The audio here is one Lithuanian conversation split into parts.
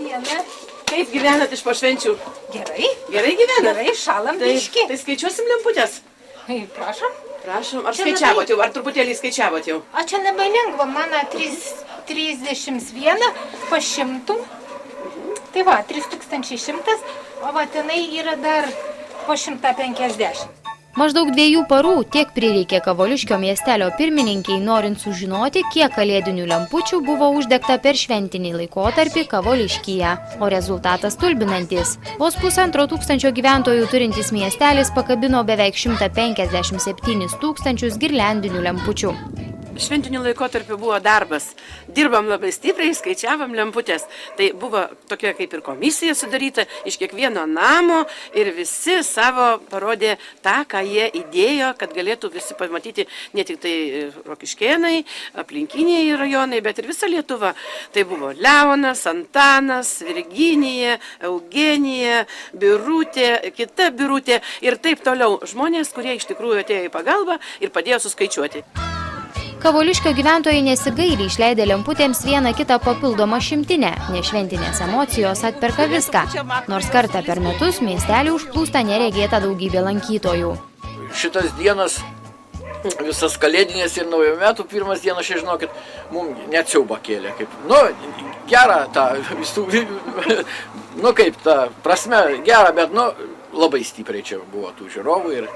diena. Kaip gyvenat iš po švenčių? Gerai. Gerai gyvenat? Gerai, šalam biškį. Tai skaičiuosim lemputės? Prašom. Prašom, ar skaičiavot jau, ar truputėlį skaičiavot jau? O čia labai lengva, mano 31 po 100. Tai va, 3100, o va tenai yra dar po 150. Maždaug 2 parų tiek prireikė Kavoliškio miestelio pirmininkiai, norint sužinoti, kiek kalėdinių lempučių buvo uždegta per šventinį laikotarpį Kavoliškyje. O rezultatas stulbinantis. Vos 1500 gyventojų turintis miestelis pakabino beveik 157 000 girliandinių lempučių. Šventiniu laikotarpiu buvo darbas. Dirbam labai stipriai, skaičiavam lemputės. Tai buvo tokia kaip ir komisija sudaryta iš kiekvieno namo ir visi savo parodė tą, ką jie įdėjo, kad galėtų visi pamatyti ne tik tai Rokiškėnai, aplinkiniai rajonai, bet ir visa Lietuva. Tai buvo Leonas, Antanas, Virginija, Eugenija, Birutė, kita Birutė ir taip toliau. Žmonės, kurie iš tikrųjų atėjo į pagalbą ir padėjo suskaičiuoti. Kavoliškio gyventojai nesigaili išleidę lemputėms vieną kitą papildomą šimtinę, nes šventinės emocijos atperka viską. Nors kartą per metus miestelį užplūsta neregėta daugybė lankytojų. Šitas dienas, visas kalėdinės ir naujo metų pirmas dienas, čia žinokit, mums net siaubą kėlė. Gerą tą visų, kaip ta prasme, gerą, bet labai stipriai čia buvo tų žiūrovų ir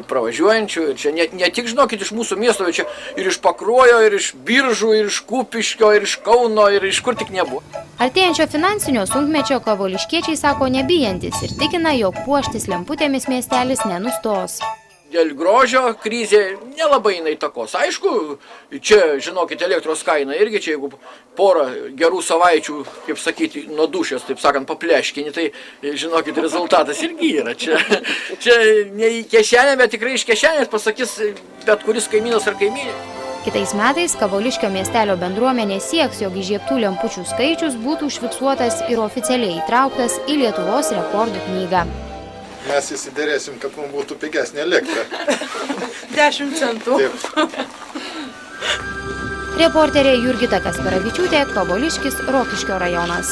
pravažiuojančių. Ir čia ne tik, žinokit, iš mūsų miesto, bet čia ir iš Pakruojo, ir iš Biržų, ir iš Kupiškio, ir iš Kauno, ir iš kur tik nebuvo. Artėjančio finansinio sunkmečio kavoliškiečiai sako nebijantis ir tikina, jog puoštis lemputėmis miestelis nenustos. Dėl grožio krizė nelabai jinai takos. Aišku, čia, žinokit, elektros kaina irgi čia, jeigu porą gerų savaičių, kaip sakyti, nuo dušės, taip sakant, papleškini, tai, žinokit, rezultatas irgi yra. Čia ne į kiešenę, bet tikrai iš kiešenės pasakys bet kuris kaimynas ar kaimynė. Kitais metais Kavoliškio miestelio bendruomenė sieks, jog įžiebtų lempučių skaičius būtų užfiksuotas ir oficialiai įtrauktas į Lietuvos rekordų knygą. Mes įsiderėsim, kad mums būtų pigesnė elektra. 10 centų. Reporterė Jurgita Kasperavičiūtė, Kavoliškis, Rokiškio rajonas.